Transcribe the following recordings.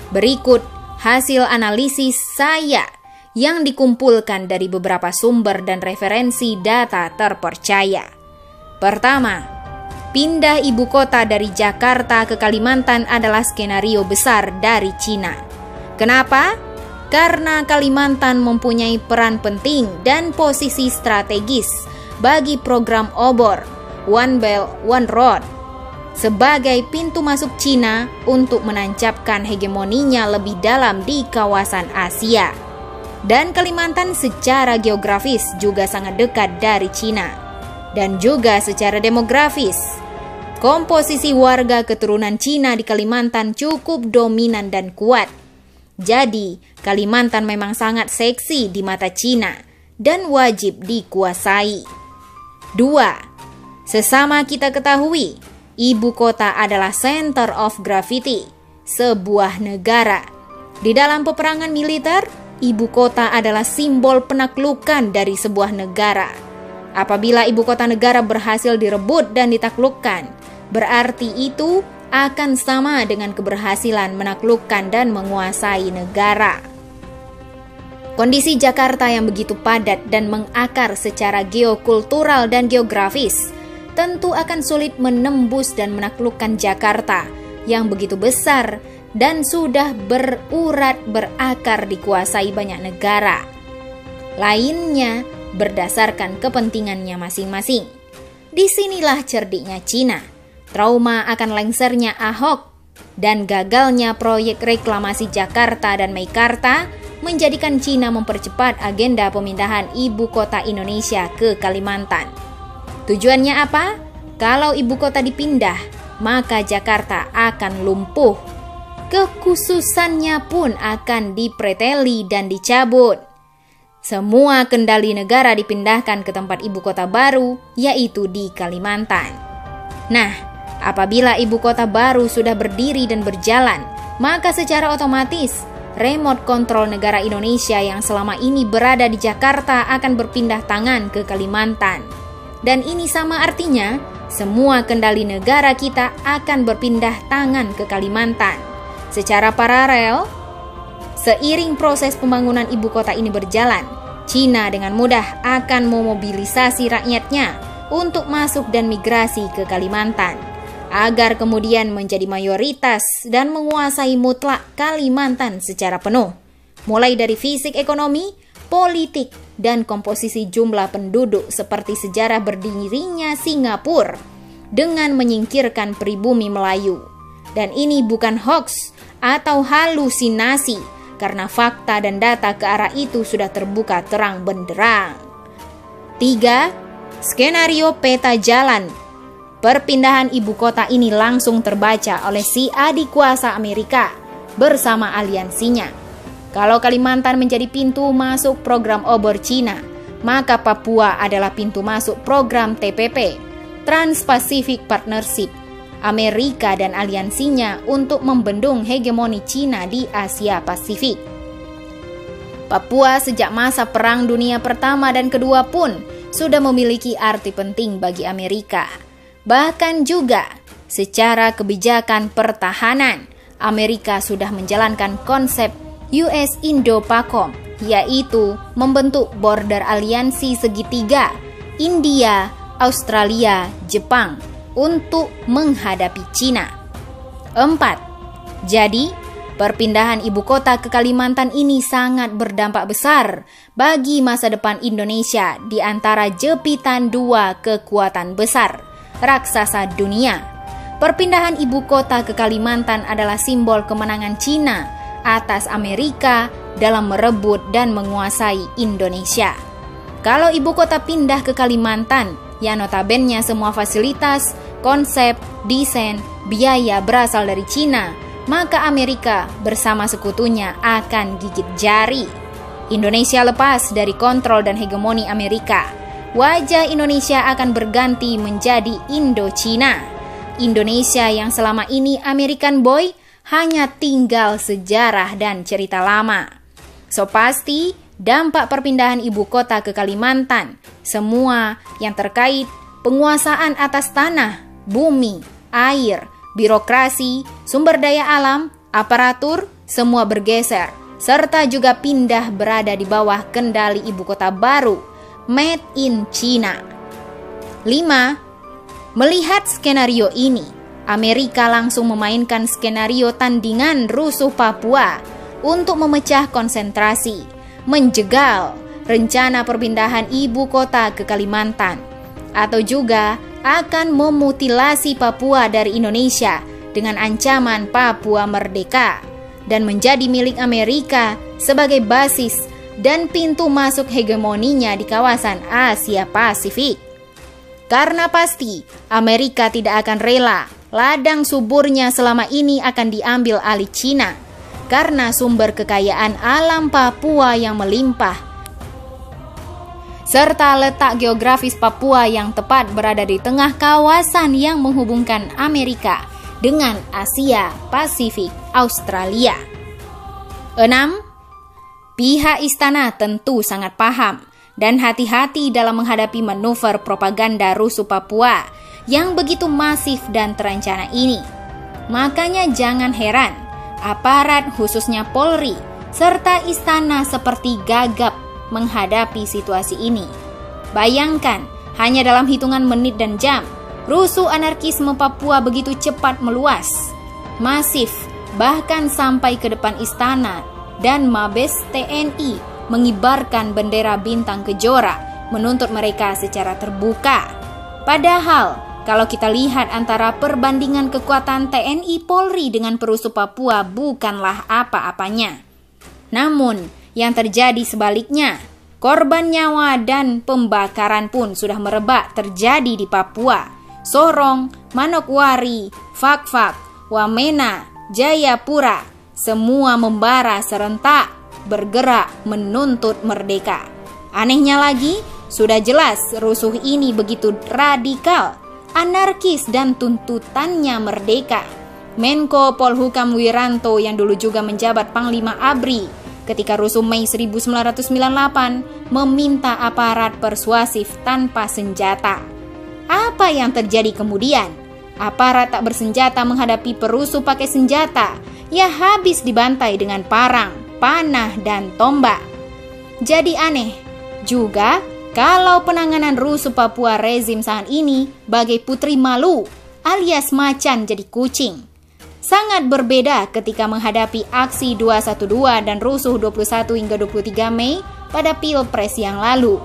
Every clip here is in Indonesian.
Berikut hasil analisis saya yang dikumpulkan dari beberapa sumber dan referensi data terpercaya. Pertama, pindah ibu kota dari Jakarta ke Kalimantan adalah skenario besar dari Cina. Kenapa? Karena Kalimantan mempunyai peran penting dan posisi strategis bagi program obor One Belt One Road sebagai pintu masuk Cina untuk menancapkan hegemoninya lebih dalam di kawasan Asia. Dan Kalimantan secara geografis juga sangat dekat dari Cina. Dan juga secara demografis, komposisi warga keturunan Cina di Kalimantan cukup dominan dan kuat. Jadi, Kalimantan memang sangat seksi di mata Cina dan wajib dikuasai. 2. Sesama kita ketahui, ibu kota adalah center of gravity sebuah negara. Di dalam peperangan militer, ibu kota adalah simbol penaklukan dari sebuah negara. Apabila ibu kota negara berhasil direbut dan ditaklukkan, berarti itu akan sama dengan keberhasilan menaklukkan dan menguasai negara. Kondisi Jakarta yang begitu padat dan mengakar secara geokultural dan geografis tentu akan sulit menembus dan menaklukkan Jakarta yang begitu besar dan sudah berurat berakar dikuasai banyak negara lainnya berdasarkan kepentingannya masing-masing. Disinilah cerdiknya Cina. Trauma akan lengsernya Ahok dan gagalnya proyek reklamasi Jakarta dan Meikarta menjadikan Cina mempercepat agenda pemindahan ibu kota Indonesia ke Kalimantan. Tujuannya apa? Kalau ibu kota dipindah, maka Jakarta akan lumpuh. Kekhususannya pun akan dipreteli dan dicabut. Semua kendali negara dipindahkan ke tempat ibu kota baru, yaitu di Kalimantan. Nah, apabila ibu kota baru sudah berdiri dan berjalan, maka secara otomatis remote kontrol negara Indonesia yang selama ini berada di Jakarta akan berpindah tangan ke Kalimantan. Dan ini sama artinya, semua kendali negara kita akan berpindah tangan ke Kalimantan. Secara paralel, seiring proses pembangunan ibu kota ini berjalan, Cina dengan mudah akan memobilisasi rakyatnya untuk masuk dan migrasi ke Kalimantan, agar kemudian menjadi mayoritas dan menguasai mutlak Kalimantan secara penuh, mulai dari fisik ekonomi, politik, dan komposisi jumlah penduduk seperti sejarah berdirinya Singapura dengan menyingkirkan pribumi Melayu. Dan ini bukan hoax atau halusinasi, karena fakta dan data ke arah itu sudah terbuka terang benderang. 3. Skenario peta jalan perpindahan ibu kota ini langsung terbaca oleh si adik kuasa Amerika bersama aliansinya. Kalau Kalimantan menjadi pintu masuk program obor Cina, maka Papua adalah pintu masuk program TPP, Trans-Pacific Partnership, Amerika dan aliansinya untuk membendung hegemoni Cina di Asia Pasifik. Papua sejak masa Perang Dunia Pertama dan Kedua pun sudah memiliki arti penting bagi Amerika. Bahkan juga secara kebijakan pertahanan, Amerika sudah menjalankan konsep US Indo-PACOM, yaitu membentuk border aliansi segitiga India, Australia, Jepang untuk menghadapi Cina. 4. Jadi, perpindahan ibu kota ke Kalimantan ini sangat berdampak besar bagi masa depan Indonesia di antara jepitan dua kekuatan besar raksasa dunia. Perpindahan ibu kota ke Kalimantan adalah simbol kemenangan Cina atas Amerika dalam merebut dan menguasai Indonesia. Kalau ibu kota pindah ke Kalimantan, yang notabene semua fasilitas, konsep, desain, biaya berasal dari Cina, maka Amerika bersama sekutunya akan gigit jari. Indonesia lepas dari kontrol dan hegemoni Amerika. Wajah Indonesia akan berganti menjadi Indo-Cina. Indonesia yang selama ini American boy hanya tinggal sejarah dan cerita lama. So pasti dampak perpindahan ibu kota ke Kalimantan, semua yang terkait penguasaan atas tanah, bumi, air, birokrasi, sumber daya alam, Aparatur semua bergeser, serta juga pindah berada di bawah kendali ibu kota baru, Made in China. 5. Melihat skenario ini, Amerika langsung memainkan skenario tandingan rusuh Papua untuk memecah konsentrasi, menjegal rencana perpindahan ibu kota ke Kalimantan, atau juga akan memutilasi Papua dari Indonesia dengan ancaman Papua merdeka dan menjadi milik Amerika sebagai basis dan pintu masuk hegemoninya di kawasan Asia Pasifik. Karena pasti Amerika tidak akan rela ladang suburnya selama ini akan diambil alih Cina karena sumber kekayaan alam Papua yang melimpah serta letak geografis Papua yang tepat berada di tengah kawasan yang menghubungkan Amerika dengan Asia Pasifik Australia. 6. Pihak istana tentu sangat paham dan hati-hati dalam menghadapi manuver propaganda rusuh Papua yang begitu masif dan terencana ini. Makanya jangan heran, aparat khususnya Polri serta istana seperti gagap menghadapi situasi ini. Bayangkan, hanya dalam hitungan menit dan jam, rusuh anarkisme Papua begitu cepat meluas, masif, bahkan sampai ke depan istana, dan Mabes TNI mengibarkan bendera bintang kejora menuntut mereka secara terbuka. Padahal, kalau kita lihat antara perbandingan kekuatan TNI Polri dengan perusuh Papua bukanlah apa-apanya. Namun, yang terjadi sebaliknya, korban nyawa dan pembakaran pun sudah merebak terjadi di Papua, Sorong, Manokwari, Fakfak, Wamena, Jayapura, semua membara serentak bergerak menuntut merdeka. Anehnya lagi, sudah jelas rusuh ini begitu radikal, anarkis dan tuntutannya merdeka. Menko Polhukam Wiranto yang dulu juga menjabat Panglima ABRI ketika rusuh Mei 1998 meminta aparat persuasif tanpa senjata. Apa yang terjadi kemudian? Aparat tak bersenjata menghadapi perusuh pakai senjata, ya habis dibantai dengan parang, panah, dan tombak. Jadi aneh juga kalau penanganan rusuh Papua rezim saat ini bagai putri malu alias macan jadi kucing. Sangat berbeda ketika menghadapi aksi 212 dan rusuh 21 hingga 23 Mei pada Pilpres yang lalu.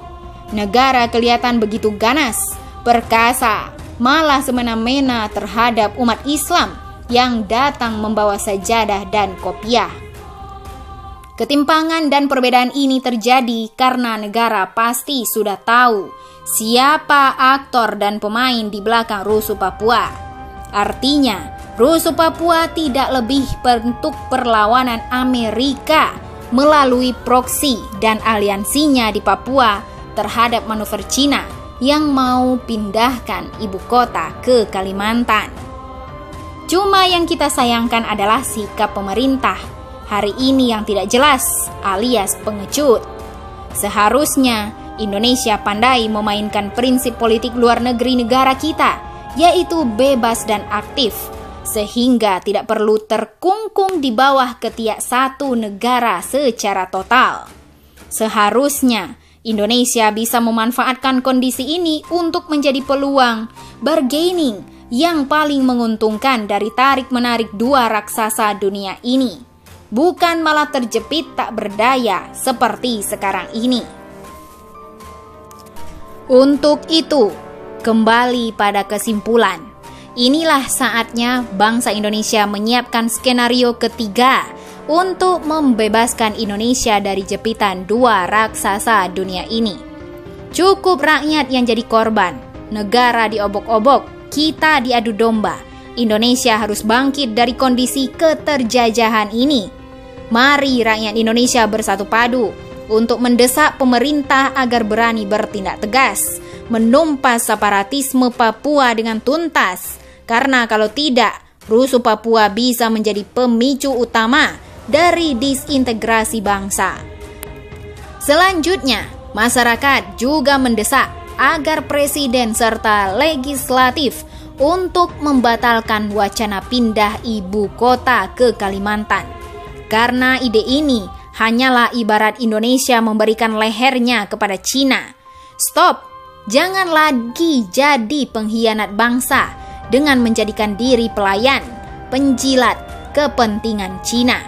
Negara kelihatan begitu ganas, perkasa, malah semena-mena terhadap umat Islam yang datang membawa sajadah dan kopiah. Ketimpangan dan perbedaan ini terjadi karena negara pasti sudah tahu siapa aktor dan pemain di belakang rusuh Papua. Artinya, rusuh Papua tidak lebih bentuk perlawanan Amerika melalui proksi dan aliansinya di Papua terhadap manuver Cina yang mau pindahkan ibu kota ke Kalimantan. Cuma yang kita sayangkan adalah sikap pemerintah hari ini yang tidak jelas alias pengecut. Seharusnya Indonesia pandai memainkan prinsip politik luar negeri negara kita, yaitu bebas dan aktif, sehingga tidak perlu terkungkung di bawah ketiak satu negara secara total. Seharusnya Indonesia bisa memanfaatkan kondisi ini untuk menjadi peluang bargaining yang paling menguntungkan dari tarik-menarik dua raksasa dunia ini, bukan malah terjepit tak berdaya seperti sekarang ini. Untuk itu, kembali pada kesimpulan, inilah saatnya bangsa Indonesia menyiapkan skenario ketiga untuk membebaskan Indonesia dari jepitan dua raksasa dunia ini. Cukup rakyat yang jadi korban, negara diobok-obok, kita diadu domba. Indonesia harus bangkit dari kondisi keterjajahan ini. Mari rakyat Indonesia bersatu padu untuk mendesak pemerintah agar berani bertindak tegas, menumpas separatisme Papua dengan tuntas. Karena kalau tidak, rusuh Papua bisa menjadi pemicu utama dari disintegrasi bangsa. Selanjutnya, masyarakat juga mendesak agar presiden serta legislatif untuk membatalkan wacana pindah ibu kota ke Kalimantan. Karena ide ini hanyalah ibarat Indonesia memberikan lehernya kepada Cina. Stop, jangan lagi jadi pengkhianat bangsa dengan menjadikan diri pelayan, penjilat kepentingan Cina.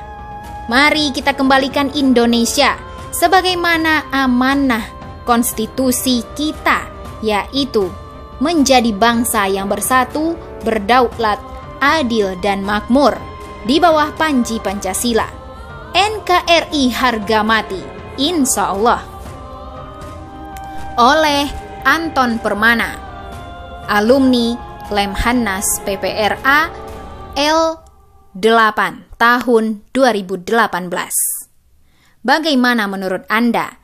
Mari kita kembalikan Indonesia sebagaimana amanah konstitusi kita, yaitu menjadi bangsa yang bersatu, berdaulat, adil dan makmur di bawah panji Pancasila. NKRI harga mati, insya Allah. Oleh Anton Permana, alumni Lemhanas PPRA L8 tahun 2018. Bagaimana menurut Anda?